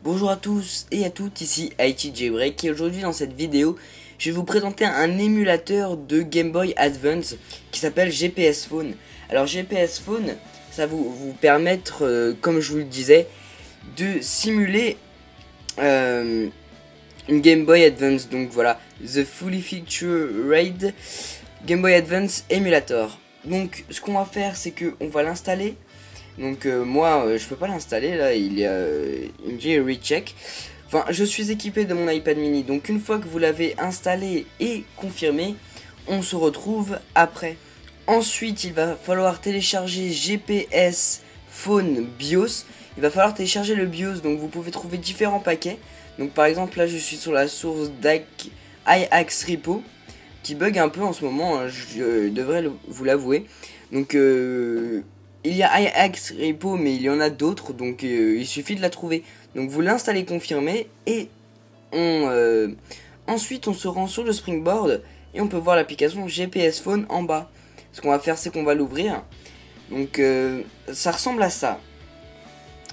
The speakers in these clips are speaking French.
Bonjour à tous et à toutes, ici IT Jailbreak et aujourd'hui dans cette vidéo, je vais vous présenter un émulateur de Game Boy Advance qui s'appelle GPS Phone. Alors GPS Phone, ça va vous permettre, comme je vous le disais, de simuler une Game Boy Advance. Donc voilà, The Fully Featured Game Boy Advance Emulator. Donc ce qu'on va faire, c'est qu'on va l'installer. Donc moi je peux pas l'installer là, il me dit recheck. Enfin je suis équipé de mon iPad mini, donc une fois que vous l'avez installé et confirmé, on se retrouve après. Ensuite il va falloir télécharger GPS Phone BIOS. Il va falloir télécharger le BIOS, donc vous pouvez trouver différents paquets. Donc par exemple là je suis sur la source iAxe Repo qui bug un peu en ce moment, hein, je devrais vous l'avouer. Donc il y a iAxe Repo, mais il y en a d'autres, donc il suffit de la trouver. Donc vous l'installez confirmé et ensuite on se rend sur le Springboard et on peut voir l'application GPS Phone en bas. Ce qu'on va faire, c'est qu'on va l'ouvrir. Donc ça ressemble à ça.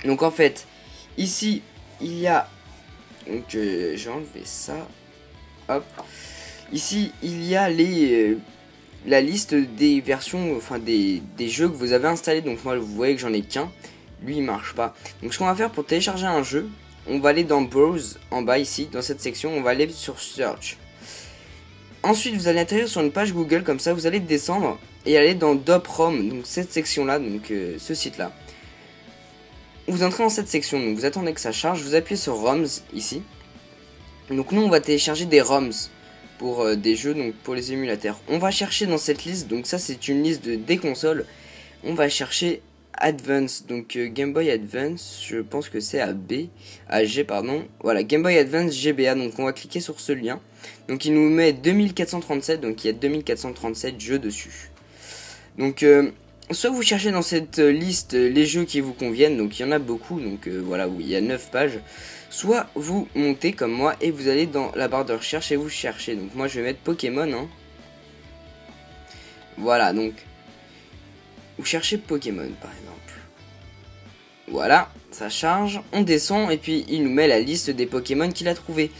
Donc en fait, ici il y a, donc je vais enlever ça. Hop. Ici il y a la liste des versions, enfin des jeux que vous avez installés. Donc moi vous voyez que j'en ai qu'un, lui il marche pas. Donc ce qu'on va faire pour télécharger un jeu, on va aller dans Browse en bas ici, dans cette section, on va aller sur Search. Ensuite vous allez atterrir sur une page Google, comme ça vous allez descendre et aller dans DOP-ROM, donc cette section là, donc ce site là. Vous entrez dans cette section, donc vous attendez que ça charge, vous appuyez sur ROMs ici. Donc nous on va télécharger des ROMs pour des jeux, donc pour les émulateurs. On va chercher dans cette liste, donc ça c'est une liste des consoles. On va chercher Advance, donc Game Boy Advance, je pense que c'est G pardon. Voilà, Game Boy Advance GBA, donc on va cliquer sur ce lien. Donc il nous met 2437, donc il y a 2437 jeux dessus. Donc soit vous cherchez dans cette liste les jeux qui vous conviennent, donc il y en a beaucoup, donc voilà, oui, il y a 9 pages. Soit vous montez comme moi et vous allez dans la barre de recherche et vous cherchez. Donc moi je vais mettre Pokémon, hein. Voilà, donc vous cherchez Pokémon par exemple. Voilà, ça charge, on descend et puis il nous met la liste des Pokémon qu'il a trouvé.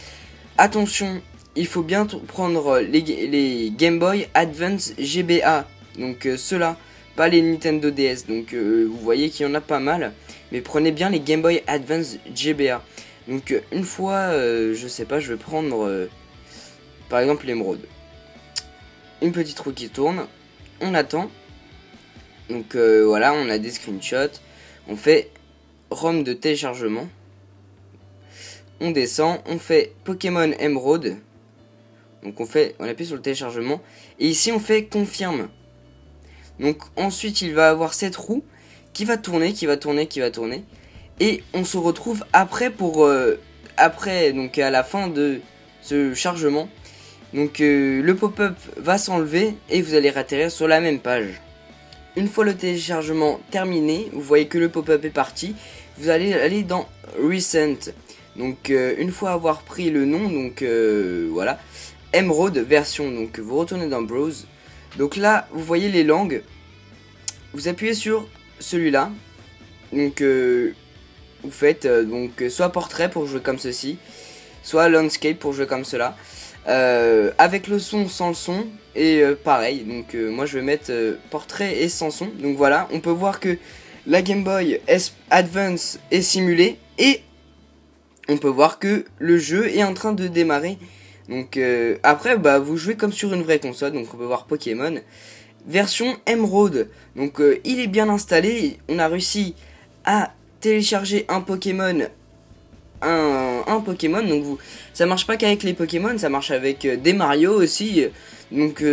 Attention, il faut bien prendre les Game Boy Advance GBA. Donc ceux-là, pas les Nintendo DS. Donc vous voyez qu'il y en a pas mal. Mais prenez bien les Game Boy Advance GBA. Donc une fois, je sais pas, je vais prendre par exemple l'émeraude. Une petite roue qui tourne, on attend. Donc voilà, on a des screenshots. On fait ROM de téléchargement. On descend, on fait Pokémon Emerald. Donc on appuie sur le téléchargement. Et ici on fait confirme. Donc ensuite il va avoir cette roue qui va tourner, qui va tourner, qui va tourner. Et on se retrouve après donc à la fin de ce chargement. Donc le pop-up va s'enlever et vous allez atterrir sur la même page. Une fois le téléchargement terminé, vous voyez que le pop-up est parti. Vous allez aller dans Recent. Donc une fois avoir pris le nom, donc voilà, Emerald version. Donc vous retournez dans Browse. Donc là vous voyez les langues. Vous appuyez sur celui-là. Donc vous faites donc soit portrait pour jouer comme ceci, soit landscape pour jouer comme cela, avec le son, sans le son, et pareil. Donc moi je vais mettre portrait et sans son. Donc voilà, on peut voir que la Game Boy Advance est simulée et on peut voir que le jeu est en train de démarrer. Donc après bah vous jouez comme sur une vraie console. Donc on peut voir Pokémon version Emerald. Donc il est bien installé. On a réussi à télécharger un Pokémon, un Pokémon. Donc ça marche pas qu'avec les Pokémon, ça marche avec des Mario aussi. Donc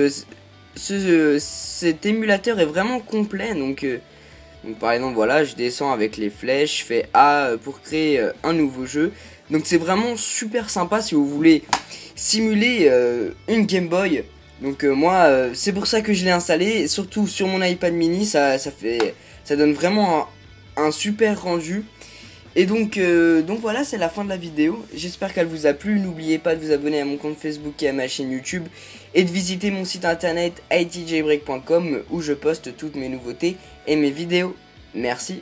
cet émulateur est vraiment complet. Donc par exemple voilà, je descends avec les flèches, je fais A pour créer un nouveau jeu. Donc c'est vraiment super sympa si vous voulez simuler une Game Boy. Donc moi c'est pour ça que je l'ai installé, et surtout sur mon iPad mini, ça donne vraiment un super rendu. Et donc voilà, c'est la fin de la vidéo. J'espère qu'elle vous a plu. N'oubliez pas de vous abonner à mon compte Facebook et à ma chaîne YouTube, et de visiter mon site internet itjailbreak.com où je poste toutes mes nouveautés et mes vidéos. Merci.